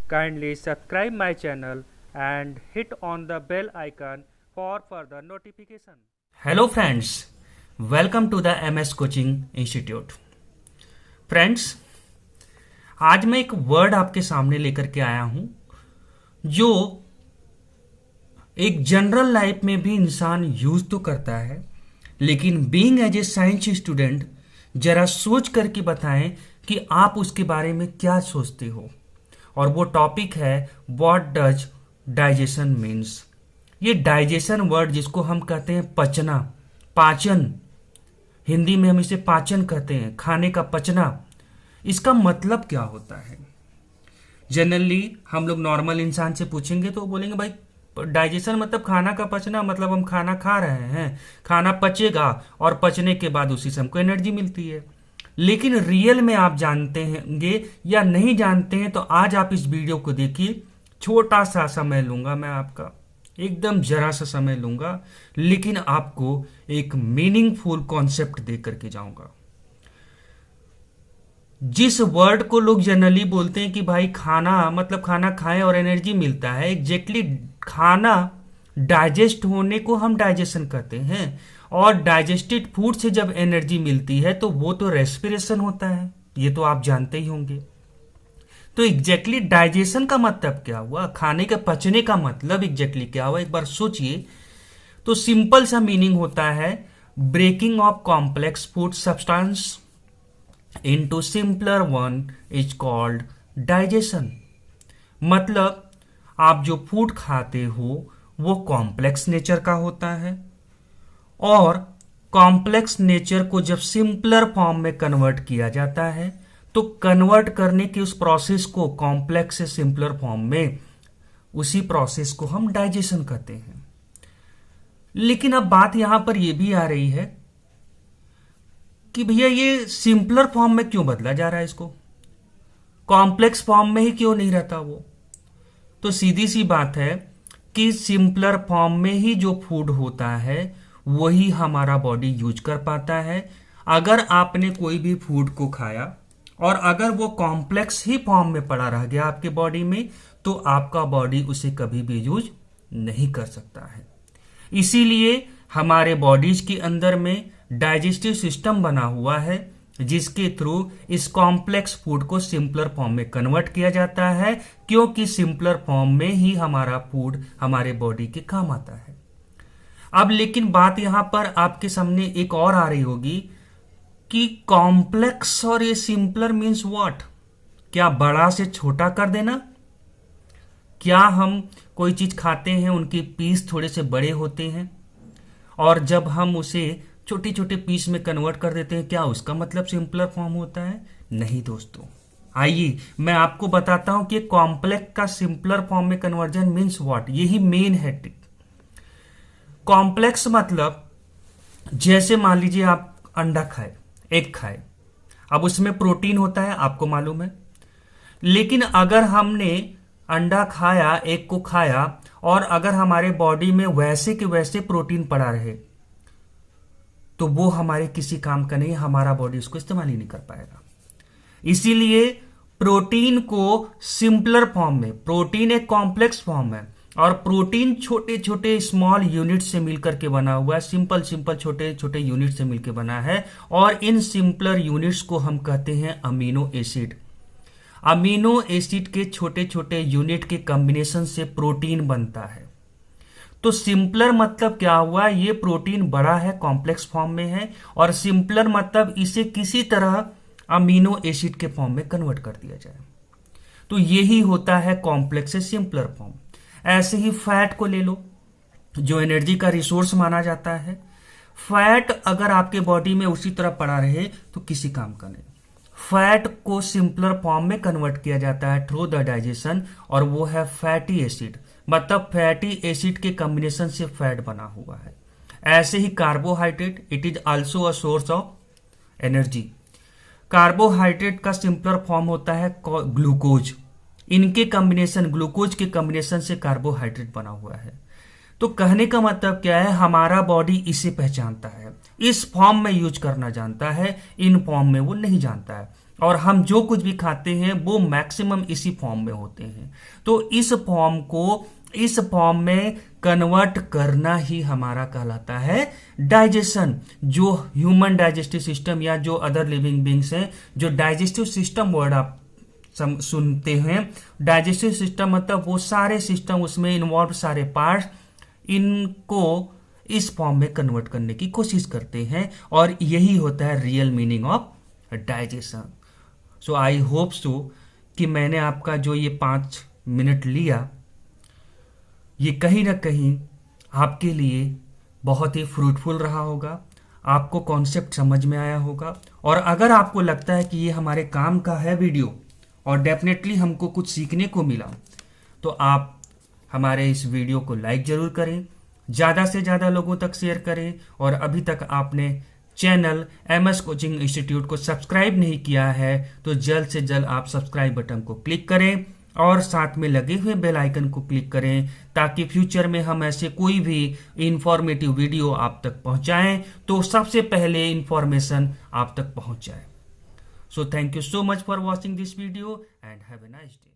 Kindly subscribe my channel and hit on the bell icon for further notification. Hello friends, welcome to the MS coaching institute. Friends, आज मैं एक word आपके सामने लेकर के आया हूं जो एक जनरल लाइफ में भी इंसान यूज तो करता है, लेकिन being as a science student जरा सोच करके बताएं कि आप उसके बारे में क्या सोचते हो। और वो टॉपिक है व्हाट डज डाइजेशन मीन्स। ये डाइजेशन वर्ड जिसको हम कहते हैं पचना, पाचन, हिंदी में हम इसे पाचन कहते हैं, खाने का पचना, इसका मतलब क्या होता है। जनरली हम लोग नॉर्मल इंसान से पूछेंगे तो बोलेंगे भाई डाइजेशन मतलब खाना का पचना, मतलब हम खाना खा रहे हैं, खाना पचेगा और पचने के बाद उसी से हमको एनर्जी मिलती है। लेकिन रियल में आप जानते होंगे या नहीं जानते हैं तो आज आप इस वीडियो को देखिए। छोटा सा समय लूंगा मैं आपका, एकदम जरा सा समय लूंगा, लेकिन आपको एक मीनिंगफुल कॉन्सेप्ट दे करके जाऊंगा। जिस वर्ड को लोग जनरली बोलते हैं कि भाई खाना मतलब खाना खाएं और एनर्जी मिलता है, एग्जैक्टली खाना डाइजेस्ट होने को हम डाइजेशन कहते हैं, और डाइजेस्टेड फूड से जब एनर्जी मिलती है तो वो तो रेस्पिरेशन होता है, ये तो आप जानते ही होंगे। तो एग्जैक्टली डाइजेशन का मतलब क्या हुआ, खाने के पचने का मतलब एग्जैक्टली क्या हुआ, एक बार सोचिए। तो सिंपल सा मीनिंग होता है breaking of complex food substance into simpler one is called digestion. मतलब आप जो फूड खाते हो वो कॉम्प्लेक्स नेचर का होता है, और कॉम्प्लेक्स नेचर को जब सिंपलर फॉर्म में कन्वर्ट किया जाता है तो कन्वर्ट करने की उस प्रोसेस को, कॉम्प्लेक्स से सिंपलर फॉर्म में, उसी प्रोसेस को हम डाइजेशन कहते हैं। लेकिन अब बात यहां पर यह भी आ रही है कि भैया ये सिंपलर फॉर्म में क्यों बदला जा रहा है, इसको कॉम्प्लेक्स फॉर्म में ही क्यों नहीं रहता वो। तो सीधी सी बात है कि सिंपलर फॉर्म में ही जो फूड होता है वही हमारा बॉडी यूज कर पाता है। अगर आपने कोई भी फूड को खाया और अगर वो कॉम्प्लेक्स ही फॉर्म में पड़ा रह गया आपके बॉडी में, तो आपका बॉडी उसे कभी भी यूज नहीं कर सकता है। इसीलिए हमारे बॉडीज के अंदर में डाइजेस्टिव सिस्टम बना हुआ है जिसके थ्रू इस कॉम्प्लेक्स फूड को सिंपलर फॉर्म में कन्वर्ट किया जाता है, क्योंकि सिंपलर फॉर्म में ही हमारा फूड हमारे बॉडी के काम आता है। अब लेकिन बात यहां पर आपके सामने एक और आ रही होगी कि कॉम्प्लेक्स और ये सिंपलर मीन्स व्हाट। क्या बड़ा से छोटा कर देना? क्या हम कोई चीज खाते हैं उनके पीस थोड़े से बड़े होते हैं और जब हम उसे छोटे छोटे पीस में कन्वर्ट कर देते हैं, क्या उसका मतलब सिंपलर फॉर्म होता है? नहीं दोस्तों, आइए मैं आपको बताता हूं कि कॉम्प्लेक्स का सिंपलर फॉर्म में कन्वर्जन मीन्स व्हाट। यही मेन है ट्रिक। कॉम्प्लेक्स मतलब जैसे मान लीजिए आप अंडा खाए, एग खाए, अब उसमें प्रोटीन होता है, आपको मालूम है। लेकिन अगर हमने अंडा खाया, एग को खाया, और अगर हमारे बॉडी में वैसे के वैसे प्रोटीन पड़ा रहे तो वो हमारे किसी काम का नहीं, हमारा बॉडी उसको इस्तेमाल ही नहीं कर पाएगा। इसीलिए प्रोटीन को सिंपलर फॉर्म में, प्रोटीन एक कॉम्प्लेक्स फॉर्म है और प्रोटीन छोटे छोटे स्मॉल यूनिट से मिलकर के बना हुआ है, सिंपल सिंपल छोटे छोटे यूनिट से मिलकर बना है, और इन सिंपलर यूनिट्स को हम कहते हैं अमीनो एसिड। अमीनो एसिड के छोटे छोटे यूनिट के कॉम्बिनेशन से प्रोटीन बनता है। तो सिंपलर मतलब क्या हुआ, ये प्रोटीन बड़ा है, कॉम्प्लेक्स फॉर्म में है, और सिंपलर मतलब इसे किसी तरह अमीनो एसिड के फॉर्म में कन्वर्ट कर दिया जाए। तो यही होता है कॉम्प्लेक्स से सिंपलर फॉर्म। ऐसे ही फैट को ले लो, जो एनर्जी का रिसोर्स माना जाता है। फैट अगर आपके बॉडी में उसी तरह पड़ा रहे तो किसी काम का नहीं। फैट को सिंपलर फॉर्म में कन्वर्ट किया जाता है थ्रू द डाइजेशन, और वो है फैटी एसिड। मतलब फैटी एसिड के कॉम्बिनेशन से फैट बना हुआ है। ऐसे ही carbohydrate, it is also a source of energy. Carbohydrate का सिंपलर फॉर्म होता है ग्लूकोज। इनके कॉम्बिनेशन, ग्लूकोज के कॉम्बिनेशन से कार्बोहाइड्रेट बना हुआ है। तो कहने का मतलब क्या है, हमारा बॉडी इसे पहचानता है, इस फॉर्म में यूज करना जानता है, इन फॉर्म में वो नहीं जानता है। और हम जो कुछ भी खाते हैं वो मैक्सिमम इसी फॉर्म में होते हैं। तो इस फॉर्म को इस फॉर्म में कन्वर्ट करना ही हमारा कहलाता है डाइजेशन। जो ह्यूमन डाइजेस्टिव सिस्टम या जो अदर लिविंग बींग्स हैं, जो डाइजेस्टिव सिस्टम वर्ड आप सुनते हैं, डाइजेस्टिव सिस्टम मतलब वो सारे सिस्टम, उसमें इन्वॉल्व सारे पार्ट्स, इनको इस फॉर्म में कन्वर्ट करने की कोशिश करते हैं, और यही होता है real meaning of digestion. So I hope so कि मैंने आपका जो ये 5 मिनट लिया, ये कहीं ना कहीं आपके लिए बहुत ही फ्रूटफुल रहा होगा, आपको कॉन्सेप्ट समझ में आया होगा। और अगर आपको लगता है कि ये हमारे काम का है वीडियो और डेफिनेटली हमको कुछ सीखने को मिला, तो आप हमारे इस वीडियो को लाइक जरूर करें, ज़्यादा से ज़्यादा लोगों तक शेयर करें। और अभी तक आपने चैनल MS कोचिंग इंस्टीट्यूट को सब्सक्राइब नहीं किया है तो जल्द से जल्द आप सब्सक्राइब बटन को क्लिक करें और साथ में लगे हुए बेल आइकन को क्लिक करें, ताकि फ्यूचर में हम ऐसे कोई भी इंफॉर्मेटिव वीडियो आप तक पहुंचाएं तो सबसे पहले इंफॉर्मेशन आप तक पहुंच जाए। So thank you so much for watching this video and have a nice day.